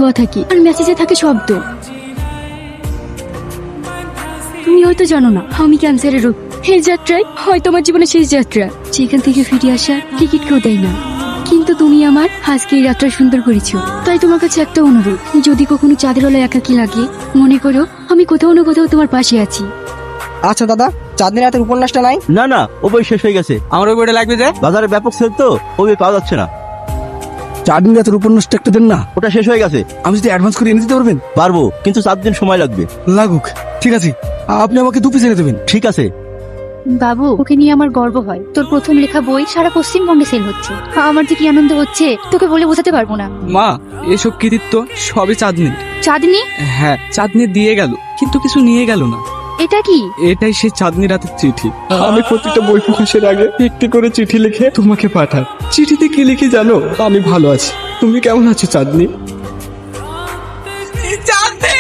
ধোয়া থাকে আর মেসেজে থাকে শব্দ। তুমি হয়তো জানো না আমি ক্যান্সারের রোগ। এই যাত্রায় হয়তো আমার জীবনের শেষ যাত্রা, যেখান থেকে ফিরে আসার টিকিট কেউ দেয় না। কিন্তু তুমি আমার আজকে এই যাত্রা সুন্দর করেছো। তাই তোমার কাছে একটা অনুরোধ, যদি কখনো চাঁদের আলোয় একাকী লাগে, মনে করো আমি কোথাও না কোথাও তোমার পাশে আছি। আচ্ছা দাদা, চাঁদনি রাতের উপন্যাসটা নাই? না না, ও বই শেষ হয়ে গেছে। আমার ওই বইটা লাগবে যে। বাজারে ব্যাপক সেল তো, ও বই পাওয়া যাচ্ছে না। চাঁদনি রাতের উপন্যাসটা একটা দেন না। ওটা শেষ হয়ে গেছে। আমি যদি অ্যাডভান্স করে এনে দিতে পারবেন? পারবো, কিন্তু 7 দিন সময় লাগবে। লাগুক, ঠিক আছে। আপনি আমাকে 2 পিস এনে দেবেন। ঠিক আছে। বাবু, ওকে নিয়ে আমার গর্ব হয়। তোর প্রথম লেখা বই সারা পশ্চিমবঙ্গে সেল হচ্ছে। আমার যে কি আনন্দ হচ্ছে তোকে বলে বোঝাতে পারবো না। মা, এসব কৃতিত্ব সবই চাঁদনি। চাঁদনি? হ্যাঁ, চাঁদনি দিয়ে গেল, কিন্তু কিছু নিয়ে গেল না। এটা কি? এটাই সেই চাঁদনি রাতের চিঠি। আমি প্রতিটা বই প্রকাশের আগে একটি করে চিঠি লিখে তোমাকে পাঠাই। চিঠিতে কি লিখি জানো? আমি ভালো আছি, তুমি কেমন আছো চাঁদনি? চাঁদনি!